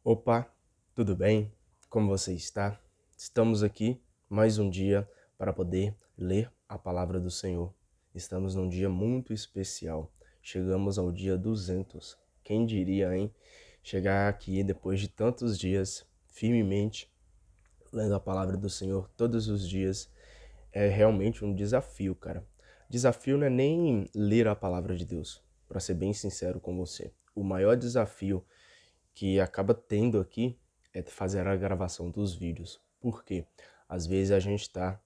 Opa, tudo bem? Como você está? Estamos aqui mais um dia para poder ler a palavra do Senhor. Estamos num dia muito especial. Chegamos ao dia 200. Quem diria, hein? Chegar aqui depois de tantos dias, firmemente, lendo a palavra do Senhor todos os dias, é realmente um desafio, cara. Desafio não é nem ler a palavra de Deus, para ser bem sincero com você. O maior desafio que acaba tendo aqui é fazer a gravação dos vídeos. Por quê? Às vezes a gente está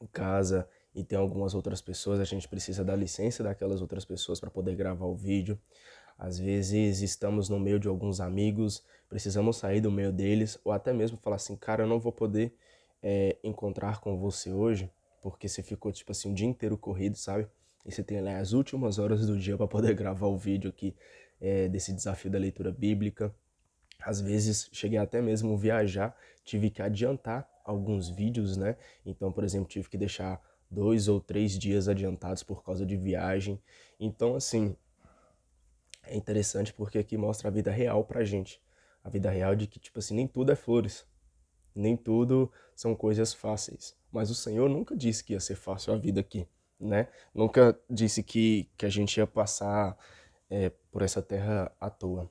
em casa e tem algumas outras pessoas, a gente precisa da licença daquelas outras pessoas para poder gravar o vídeo. Às vezes estamos no meio de alguns amigos, precisamos sair do meio deles, ou até mesmo falar assim, cara, eu não vou poder encontrar com você hoje, porque você ficou tipo assim o dia inteiro corrido, sabe? E você tem lá as últimas horas do dia para poder gravar o vídeo aqui desse desafio da leitura bíblica. Às vezes cheguei até mesmo a viajar, tive que adiantar alguns vídeos, né? Então, por exemplo, tive que deixar 2 ou 3 dias adiantados por causa de viagem. Então, assim, é interessante porque aqui mostra a vida real pra gente. A vida real de que, tipo assim, nem tudo é flores, nem tudo são coisas fáceis. Mas o Senhor nunca disse que ia ser fácil a vida aqui, né? Nunca disse que a gente ia passar por essa terra à toa,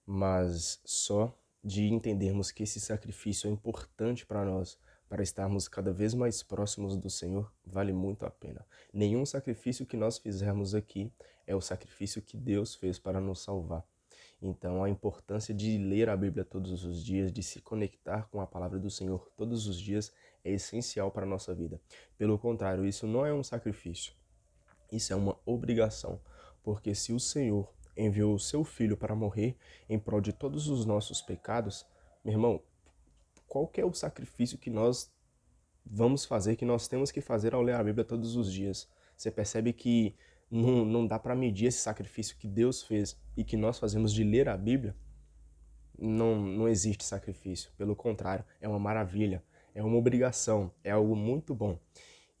mas só de entendermos que esse sacrifício é importante para nós, para estarmos cada vez mais próximos do Senhor, vale muito a pena. Nenhum sacrifício que nós fizermos aqui é o sacrifício que Deus fez para nos salvar. Então, a importância de ler a Bíblia todos os dias, de se conectar com a palavra do Senhor todos os dias, é essencial para a nossa vida. Pelo contrário, isso não é um sacrifício, isso é uma obrigação, porque se o Senhor enviou o seu Filho para morrer em prol de todos os nossos pecados, meu irmão, qual que é o sacrifício que nós vamos fazer, que nós temos que fazer ao ler a Bíblia todos os dias? Você percebe que não dá para medir esse sacrifício que Deus fez e que nós fazemos de ler a Bíblia? Não existe sacrifício, pelo contrário, é uma maravilha, é uma obrigação, é algo muito bom.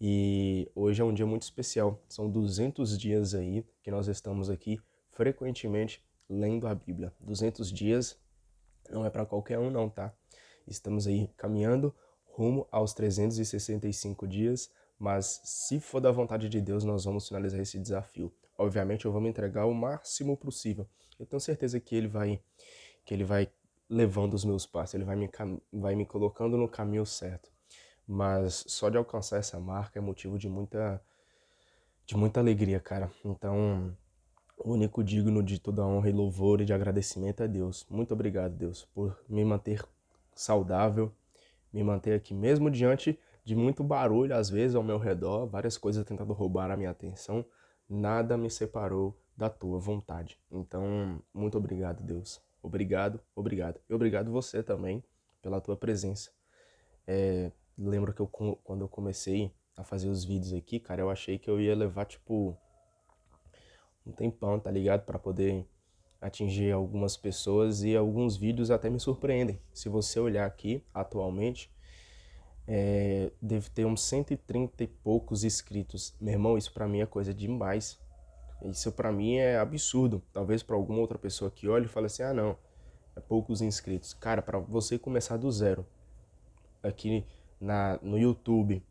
E hoje é um dia muito especial. São 200 dias aí que nós estamos aqui frequentemente lendo a Bíblia. 200 dias não é para qualquer um não, tá? Estamos aí caminhando rumo aos 365 dias, mas se for da vontade de Deus, nós vamos finalizar esse desafio. Obviamente eu vou me entregar o máximo possível. Eu tenho certeza que ele vai levando os meus passos, ele vai me colocando no caminho certo. Mas só de alcançar essa marca é motivo de muita alegria, cara. Então, o único digno de toda honra e louvor e de agradecimento é Deus. Muito obrigado, Deus, por me manter saudável, me manter aqui mesmo diante de muito barulho, às vezes, ao meu redor, várias coisas tentando roubar a minha atenção. Nada me separou da tua vontade. Então, muito obrigado, Deus. Obrigado, obrigado. E obrigado você também pela tua presença. Lembro que quando eu comecei a fazer os vídeos aqui, cara, eu achei que eu ia levar, tipo, um tempão, tá ligado? Pra poder atingir algumas pessoas e alguns vídeos até me surpreendem. Se você olhar aqui, atualmente, deve ter uns 130 e poucos inscritos. Meu irmão, isso pra mim é coisa demais. Isso pra mim é absurdo. Talvez pra alguma outra pessoa que olhe e fale assim, ah não, é poucos inscritos. Cara, pra você começar do zero aqui no YouTube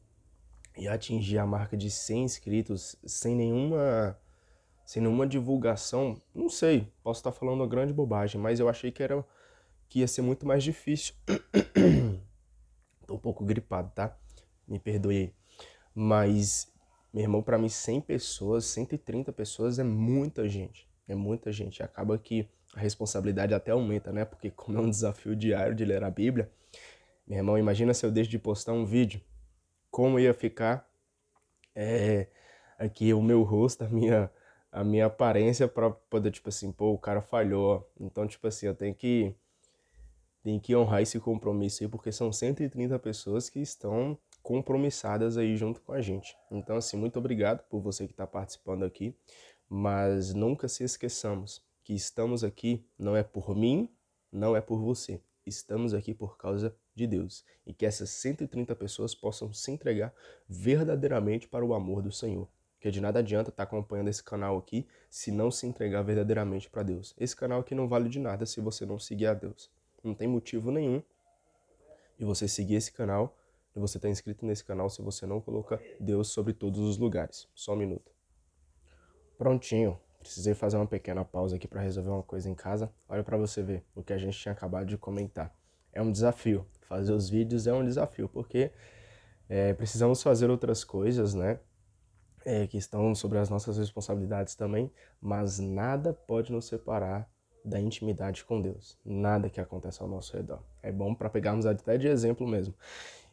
e atingir a marca de 100 inscritos sem nenhuma divulgação, não sei, posso estar falando uma grande bobagem, mas eu achei que ia ser muito mais difícil. Tô um pouco gripado, tá? Me perdoe aí. Mas, meu irmão, pra mim 100 pessoas, 130 pessoas é muita gente. É muita gente. Acaba que a responsabilidade até aumenta, né? Porque como é um desafio diário de ler a Bíblia, meu irmão, imagina se eu deixo de postar um vídeo, como ia ficar aqui o meu rosto, a minha aparência pra poder, tipo assim, pô, o cara falhou. Então, tipo assim, eu tenho que honrar esse compromisso aí, porque são 130 pessoas que estão compromissadas aí junto com a gente. Então, assim, muito obrigado por você que está participando aqui, mas nunca se esqueçamos que estamos aqui não é por mim, não é por você. Estamos aqui por causa de Deus. E que essas 130 pessoas possam se entregar verdadeiramente para o amor do Senhor. Porque de nada adianta estar acompanhando esse canal aqui se não se entregar verdadeiramente para Deus. Esse canal aqui não vale de nada se você não seguir a Deus. Não tem motivo nenhum de você seguir esse canal, de você estar inscrito nesse canal se você não coloca Deus sobre todos os lugares. Só um minuto. Prontinho. Precisei fazer uma pequena pausa aqui para resolver uma coisa em casa. Olha para você ver o que a gente tinha acabado de comentar. É um desafio. Fazer os vídeos é um desafio, porque precisamos fazer outras coisas, né? Que estão sobre as nossas responsabilidades também, mas nada pode nos separar da intimidade com Deus. Nada que aconteça ao nosso redor. É bom para pegarmos até de exemplo mesmo.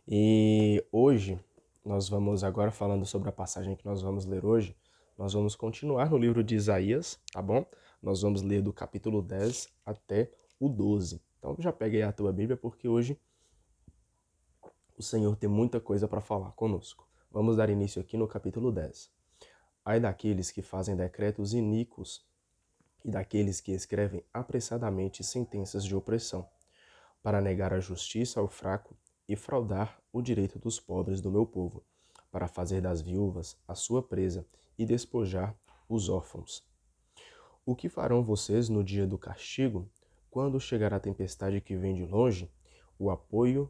E hoje, nós vamos agora falando sobre a passagem que nós vamos ler hoje, nós vamos continuar no livro de Isaías, tá bom? Nós vamos ler do capítulo 10 até o 12. Então já pega aí a tua Bíblia, porque hoje o Senhor tem muita coisa para falar conosco. Vamos dar início aqui no capítulo 10. Ai daqueles que fazem decretos iníquos e daqueles que escrevem apressadamente sentenças de opressão, para negar a justiça ao fraco e fraudar o direito dos pobres do meu povo, para fazer das viúvas a sua presa e despojar os órfãos. O que farão vocês no dia do castigo, quando chegar a tempestade que vem de longe, o apoio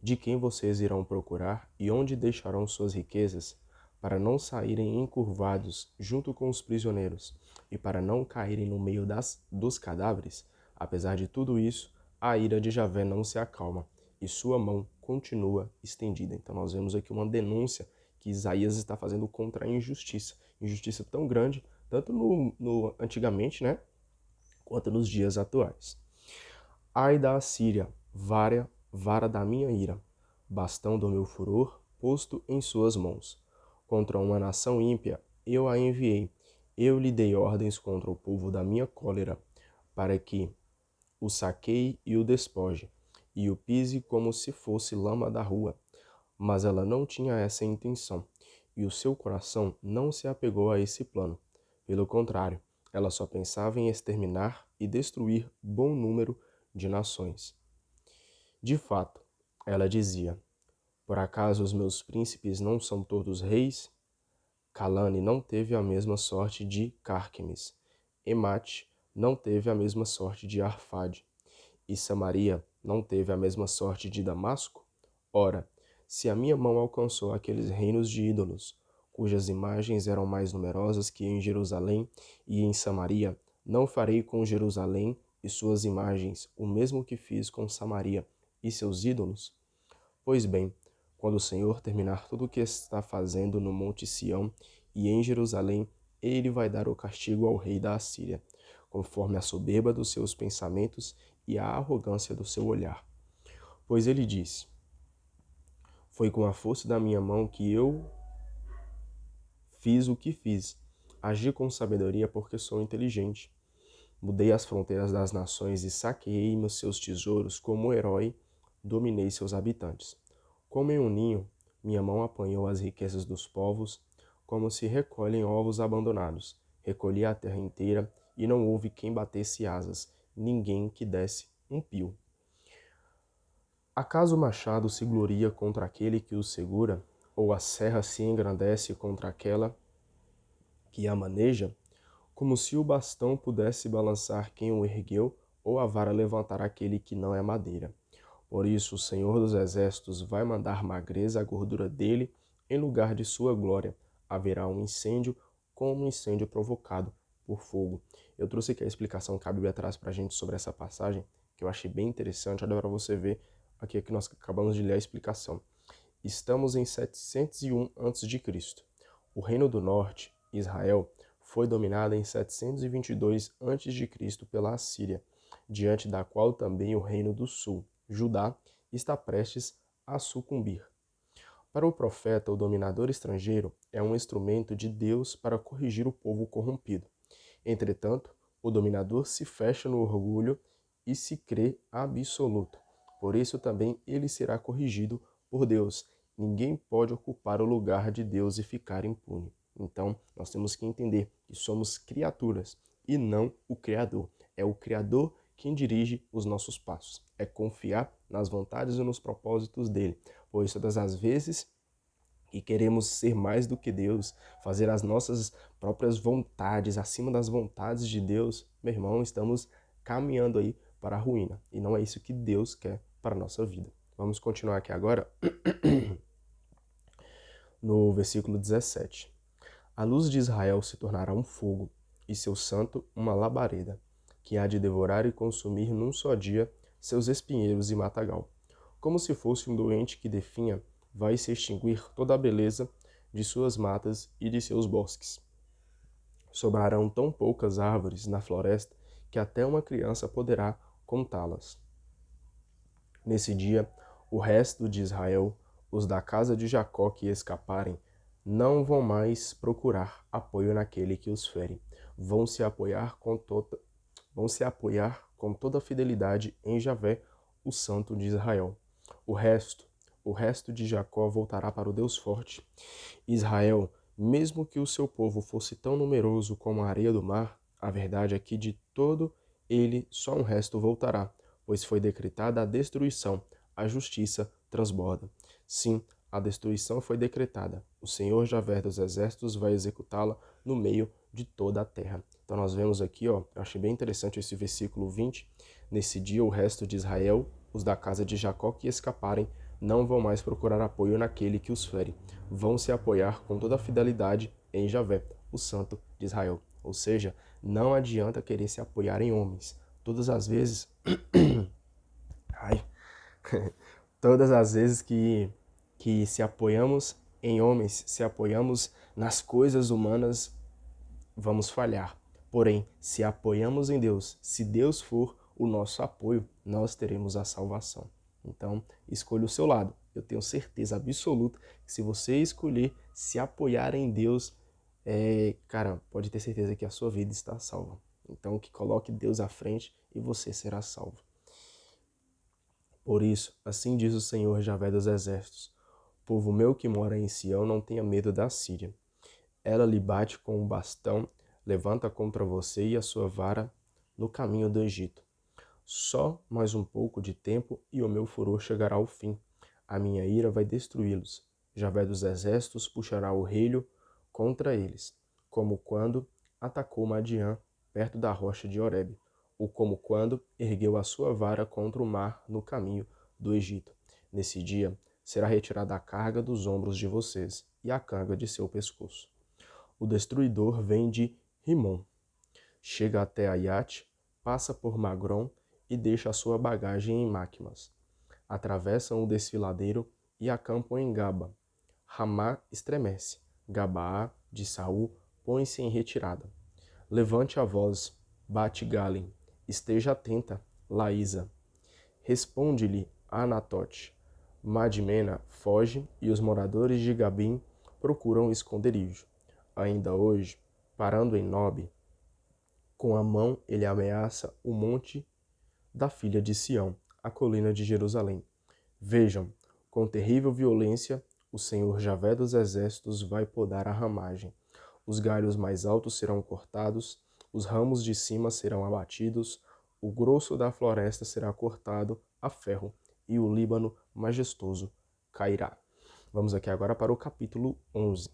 de quem vocês irão procurar e onde deixarão suas riquezas, para não saírem encurvados junto com os prisioneiros e para não caírem no meio dos cadáveres? Apesar de tudo isso, a ira de Javé não se acalma e sua mão continua estendida. Então nós vemos aqui uma denúncia que Isaías está fazendo contra a injustiça. Injustiça tão grande, tanto no antigamente, né, quanto nos dias atuais. Ai da Assíria, vara da minha ira, bastão do meu furor, posto em suas mãos. Contra uma nação ímpia eu a enviei, eu lhe dei ordens contra o povo da minha cólera, para que o saqueie e o despoje, e o pise como se fosse lama da rua. Mas ela não tinha essa intenção, e o seu coração não se apegou a esse plano. Pelo contrário, ela só pensava em exterminar e destruir bom número de nações. De fato, ela dizia: por acaso os meus príncipes não são todos reis? Calane não teve a mesma sorte de Cárquemes. Emate não teve a mesma sorte de Arfade. E Samaria não teve a mesma sorte de Damasco? Ora, se a minha mão alcançou aqueles reinos de ídolos, cujas imagens eram mais numerosas que em Jerusalém e em Samaria, não farei com Jerusalém e suas imagens o mesmo que fiz com Samaria e seus ídolos? Pois bem, quando o Senhor terminar tudo o que está fazendo no Monte Sião e em Jerusalém, ele vai dar o castigo ao rei da Assíria, conforme a soberba dos seus pensamentos e a arrogância do seu olhar. Pois ele disse: foi com a força da minha mão que eu fiz o que fiz. Agi com sabedoria porque sou inteligente. Mudei as fronteiras das nações e saqueei nos seus tesouros. Como herói, dominei seus habitantes. Como em um ninho, minha mão apanhou as riquezas dos povos, como se recolhem ovos abandonados. Recolhi a terra inteira e não houve quem batesse asas, ninguém que desse um pio. Acaso o machado se gloria contra aquele que o segura, ou a serra se engrandece contra aquela que a maneja? Como se o bastão pudesse balançar quem o ergueu, ou a vara levantar aquele que não é madeira. Por isso o Senhor dos Exércitos vai mandar magreza à gordura dele, em lugar de sua glória. Haverá um incêndio, como um incêndio provocado por fogo. Eu trouxe aqui a explicação que a Bíblia traz para a gente sobre essa passagem, que eu achei bem interessante. Olha para você ver aqui que nós acabamos de ler a explicação. Estamos em 701 a.C. O Reino do Norte, Israel, foi dominado em 722 a.C. pela Assíria, diante da qual também o Reino do Sul, Judá, está prestes a sucumbir. Para o profeta, o dominador estrangeiro é um instrumento de Deus para corrigir o povo corrompido. Entretanto, o dominador se fecha no orgulho e se crê absoluto. Por isso também ele será corrigido por Deus. Ninguém pode ocupar o lugar de Deus e ficar impune. Então, nós temos que entender que somos criaturas e não o Criador. É o Criador quem dirige os nossos passos. É confiar nas vontades e nos propósitos dele. Pois todas as vezes que queremos ser mais do que Deus, fazer as nossas próprias vontades acima das vontades de Deus, meu irmão, estamos caminhando aí para a ruína. E não é isso que Deus quer para a nossa vida. Vamos continuar aqui agora no versículo 17. A luz de Israel se tornará um fogo, e seu santo uma labareda, que há de devorar e consumir num só dia seus espinheiros e matagal. Como se fosse um doente que definha, vai se extinguir toda a beleza de suas matas e de seus bosques. Sobrarão tão poucas árvores na floresta que até uma criança poderá contá-las. Nesse dia, o resto de Israel, os da casa de Jacó que escaparem, não vão mais procurar apoio naquele que os fere. Vão se apoiar com toda a fidelidade em Javé, o Santo de Israel. O resto de Jacó voltará para o Deus forte. Israel, mesmo que o seu povo fosse tão numeroso como a areia do mar, a verdade é que de todo ele só um resto voltará, pois foi decretada a destruição, a justiça transborda. Sim, a destruição foi decretada. O Senhor Javé dos Exércitos vai executá-la no meio de toda a terra. Então nós vemos aqui, eu achei bem interessante esse versículo 20. Nesse dia o resto de Israel, os da casa de Jacó que escaparem, não vão mais procurar apoio naquele que os fere. Vão se apoiar com toda a fidelidade em Javé, o Santo de Israel. Ou seja, não adianta querer se apoiar em homens. Todas as vezes... Todas as vezes que se apoiamos em homens, se apoiamos nas coisas humanas, vamos falhar. Porém, se apoiamos em Deus, se Deus for o nosso apoio, nós teremos a salvação. Então, escolha o seu lado. Eu tenho certeza absoluta que se você escolher se apoiar em Deus, pode ter certeza que a sua vida está salva. Então, que coloque Deus à frente e você será salvo. Por isso, assim diz o Senhor Javé dos Exércitos: povo meu que mora em Sião, não tenha medo da Síria. Ela lhe bate com um bastão, levanta contra você e a sua vara no caminho do Egito. Só mais um pouco de tempo e o meu furor chegará ao fim. A minha ira vai destruí-los. Javé dos Exércitos puxará o relho contra eles, como quando atacou Madiã perto da rocha de Horebe, ou como quando ergueu a sua vara contra o mar no caminho do Egito. Nesse dia será retirada a carga dos ombros de vocês e a carga de seu pescoço. O destruidor vem de Rimon, chega até Aiate, passa por Magron e deixa a sua bagagem em Macmas. Atravessam o desfiladeiro e acampam em Gaba. Ramá estremece, Gabaá de Saul põe-se em retirada. Levante a voz, bate Galem, esteja atenta, Laísa. Responde-lhe Anatote. Madmena foge e os moradores de Gabim procuram esconderijo. Ainda hoje, parando em Nobe, com a mão ele ameaça o monte da filha de Sião, a colina de Jerusalém. Vejam, com terrível violência, o Senhor Javé dos Exércitos vai podar a ramagem. Os galhos mais altos serão cortados, os ramos de cima serão abatidos, o grosso da floresta será cortado a ferro, e o Líbano majestoso cairá. Vamos aqui agora para o capítulo 11.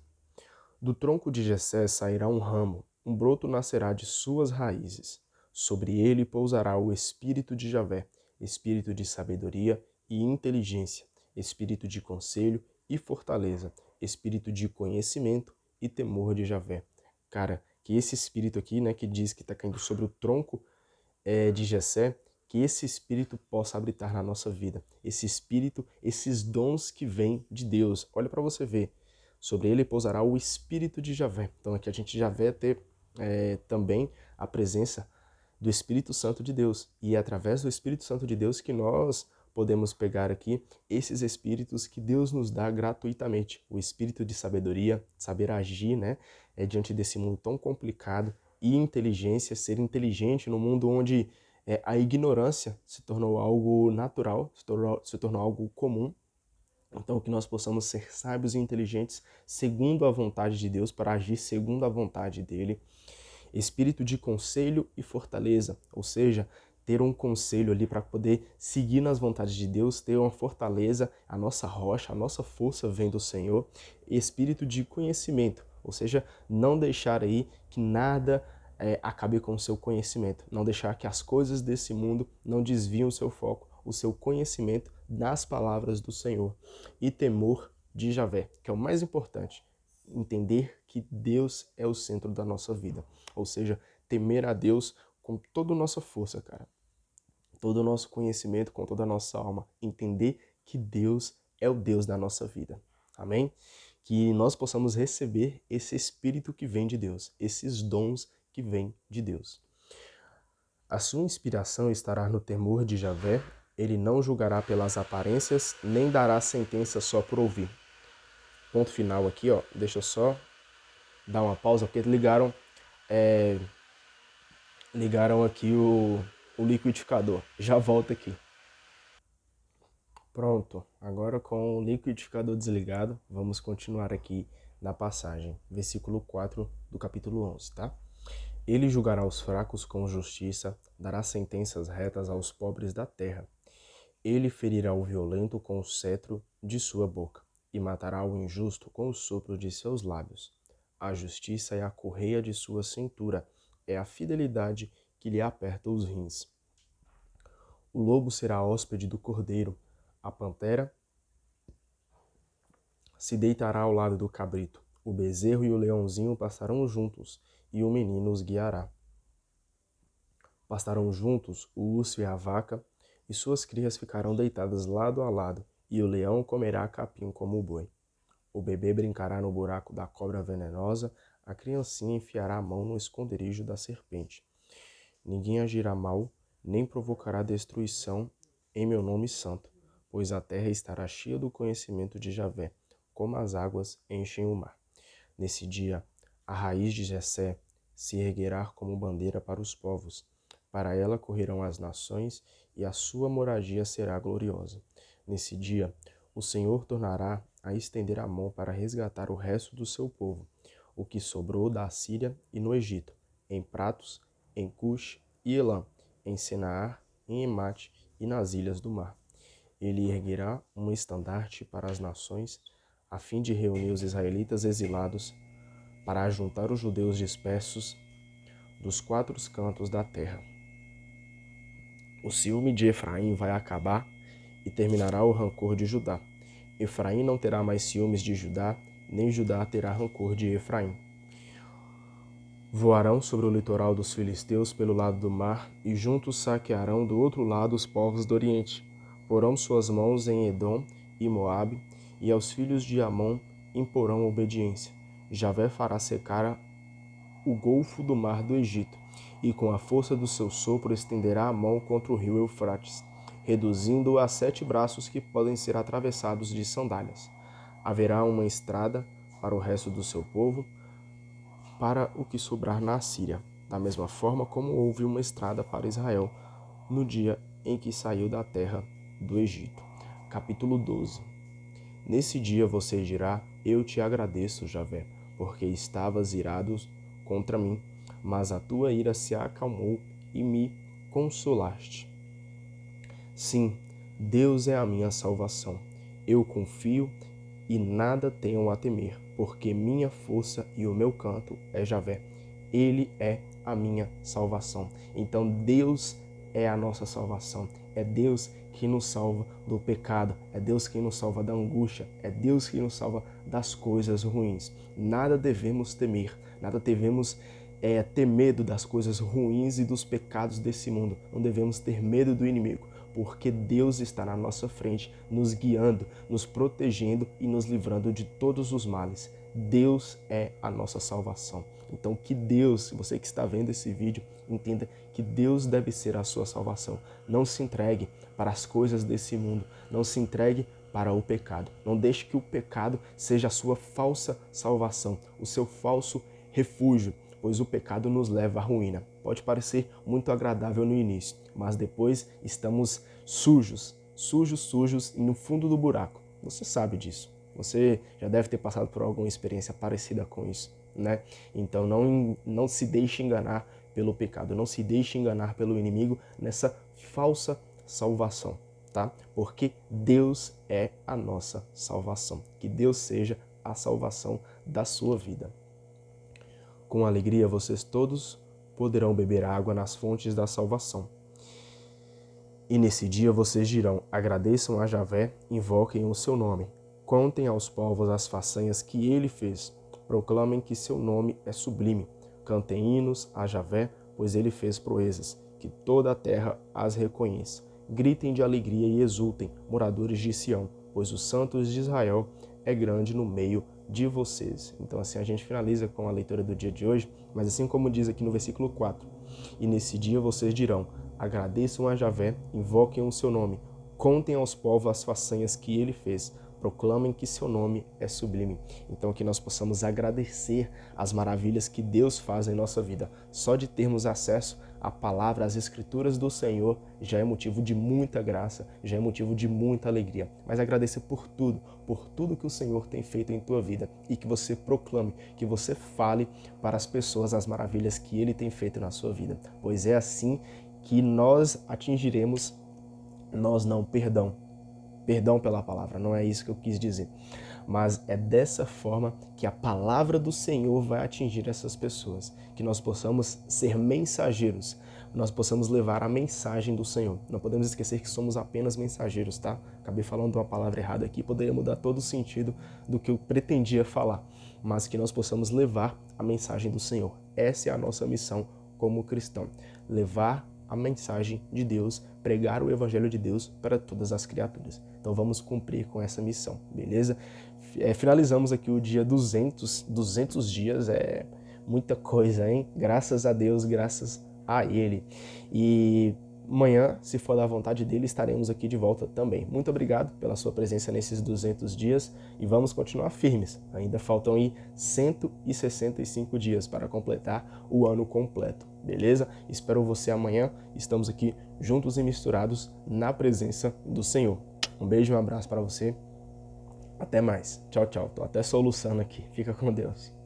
Do tronco de Jessé sairá um ramo, um broto nascerá de suas raízes. Sobre ele pousará o espírito de Javé, espírito de sabedoria e inteligência, espírito de conselho e fortaleza, espírito de conhecimento e temor de Javé. Cara, que esse espírito aqui, que diz que está caindo sobre o tronco de Jessé, que esse espírito possa habitar na nossa vida. Esse espírito, esses dons que vêm de Deus. Olha para você ver. Sobre ele pousará o espírito de Javé. Então aqui a gente já vai ter também a presença do Espírito Santo de Deus. E é através do Espírito Santo de Deus que nós podemos pegar aqui esses espíritos que Deus nos dá gratuitamente. O espírito de sabedoria, saber agir, diante desse mundo tão complicado, e inteligência, ser inteligente no mundo onde a ignorância se tornou algo natural, se tornou algo comum. Então, que nós possamos ser sábios e inteligentes segundo a vontade de Deus, para agir segundo a vontade dele. Espírito de conselho e fortaleza, ou seja, ter um conselho ali para poder seguir nas vontades de Deus, ter uma fortaleza, a nossa rocha, a nossa força vem do Senhor. Espírito de conhecimento, ou seja, não deixar aí que nada acabe com o seu conhecimento. Não deixar que as coisas desse mundo não desviem o seu foco, o seu conhecimento das palavras do Senhor. E temor de Javé, que é o mais importante. Entender que Deus é o centro da nossa vida. Ou seja, temer a Deus com toda a nossa força, cara. Todo o nosso conhecimento, com toda a nossa alma. Entender que Deus é o Deus da nossa vida. Amém? Que nós possamos receber esse Espírito que vem de Deus, esses dons que vêm de Deus. A sua inspiração estará no temor de Javé, ele não julgará pelas aparências, nem dará sentença só por ouvir. Ponto final aqui, ó. Deixa eu só dar uma pausa, porque ligaram aqui o liquidificador. Já volto aqui. Pronto, agora com o liquidificador desligado, vamos continuar aqui na passagem, versículo 4 do capítulo 11, tá? Ele julgará os fracos com justiça, dará sentenças retas aos pobres da terra. Ele ferirá o violento com o cetro de sua boca e matará o injusto com o sopro de seus lábios. A justiça é a correia de sua cintura, é a fidelidade que lhe aperta os rins. O lobo será hóspede do cordeiro, a pantera se deitará ao lado do cabrito. O bezerro e o leãozinho pastarão juntos, e o menino os guiará. Pastarão juntos o urso e a vaca, e suas crias ficarão deitadas lado a lado, e o leão comerá capim como o boi. O bebê brincará no buraco da cobra venenosa, a criancinha enfiará a mão no esconderijo da serpente. Ninguém agirá mal, nem provocará destruição em meu nome santo, pois a terra estará cheia do conhecimento de Javé, como as águas enchem o mar. Nesse dia, a raiz de Jessé se erguerá como bandeira para os povos. Para ela correrão as nações, e a sua moradia será gloriosa. Nesse dia, o Senhor tornará a estender a mão para resgatar o resto do seu povo, o que sobrou da Assíria e no Egito, em Pratos, em Cush e Elã, em Senaar, em Emate e nas ilhas do mar. Ele erguerá um estandarte para as nações, a fim de reunir os israelitas exilados, para ajuntar os judeus dispersos dos quatro cantos da terra. O ciúme de Efraim vai acabar e terminará o rancor de Judá. Efraim não terá mais ciúmes de Judá, nem Judá terá rancor de Efraim. Voarão sobre o litoral dos filisteus pelo lado do mar, e juntos saquearão do outro lado os povos do Oriente. Porão suas mãos em Edom e Moabe, e aos filhos de Amon imporão obediência. Javé fará secar o golfo do mar do Egito, e com a força do seu sopro estenderá a mão contra o rio Eufrates, reduzindo-o a 7 braços que podem ser atravessados de sandálias. Haverá uma estrada para o resto do seu povo, para o que sobrar na Assíria, da mesma forma como houve uma estrada para Israel no dia em que saiu da terra do Egito. Capítulo 12. Nesse dia você dirá: eu te agradeço, Javé, porque estavas irado contra mim, mas a tua ira se acalmou e me consolaste. Sim, Deus é a minha salvação. Eu confio e nada tenho a temer, porque minha força e o meu canto é Javé. Ele é a minha salvação. Então Deus é a nossa salvação. É Deus que nos salva do pecado. É Deus que nos salva da angústia. É Deus que nos salva das coisas ruins. Nada devemos temer. Nada devemos ter medo das coisas ruins e dos pecados desse mundo. Não devemos ter medo do inimigo, porque Deus está na nossa frente, nos guiando, nos protegendo e nos livrando de todos os males. Deus é a nossa salvação. Então que Deus, você que está vendo esse vídeo, entenda que Deus deve ser a sua salvação. Não se entregue para as coisas desse mundo, não se entregue para o pecado. Não deixe que o pecado seja a sua falsa salvação, o seu falso refúgio, pois o pecado nos leva à ruína. Pode parecer muito agradável no início, mas depois estamos sujos e no fundo do buraco. Você sabe disso. Você já deve ter passado por alguma experiência parecida com isso, né? Então não se deixe enganar pelo pecado, não se deixe enganar pelo inimigo nessa falsa salvação, tá? Porque Deus é a nossa salvação. Que Deus seja a salvação da sua vida. Com alegria vocês todos poderão beber água nas fontes da salvação. E nesse dia vocês dirão: agradeçam a Javé, invoquem o seu nome. Contem aos povos as façanhas que ele fez. Proclamem que seu nome é sublime. Cantem hinos a Javé, pois ele fez proezas. Que toda a terra as reconheça. Gritem de alegria e exultem, moradores de Sião, pois o Santos de Israel é grande no meio de vocês. Então assim a gente finaliza com a leitura do dia de hoje, mas assim como diz aqui no versículo 4, e nesse dia vocês dirão: agradeçam a Javé, invoquem o seu nome, contem aos povos as façanhas que ele fez, proclamem que seu nome é sublime. Então que nós possamos agradecer as maravilhas que Deus faz em nossa vida. Só de termos acesso à palavra, às escrituras do Senhor, já é motivo de muita graça, já é motivo de muita alegria. Mas agradecer por tudo que o Senhor tem feito em tua vida e que você proclame, que você fale para as pessoas as maravilhas que Ele tem feito na sua vida. Pois é assim que nós atingiremos, perdão pela palavra, não é isso que eu quis dizer, mas é dessa forma que a palavra do Senhor vai atingir essas pessoas, que nós possamos ser mensageiros, nós possamos levar a mensagem do Senhor. Não podemos esquecer que somos apenas mensageiros, tá? Acabei falando uma palavra errada aqui, poderia mudar todo o sentido do que eu pretendia falar, mas que nós possamos levar a mensagem do Senhor. Essa é a nossa missão como cristão, levar a mensagem de Deus, pregar o evangelho de Deus para todas as criaturas. Então vamos cumprir com essa missão, beleza? Finalizamos aqui o dia 200 dias, é muita coisa, hein? Graças a Deus, graças a Ele. E amanhã, se for da vontade dele, estaremos aqui de volta também. Muito obrigado pela sua presença nesses 200 dias e vamos continuar firmes. Ainda faltam aí 165 dias para completar o ano completo, beleza? Espero você amanhã. Estamos aqui juntos e misturados na presença do Senhor. Um beijo e um abraço para você. Até mais. Tchau, tchau. Tô até soluçando aqui. Fica com Deus.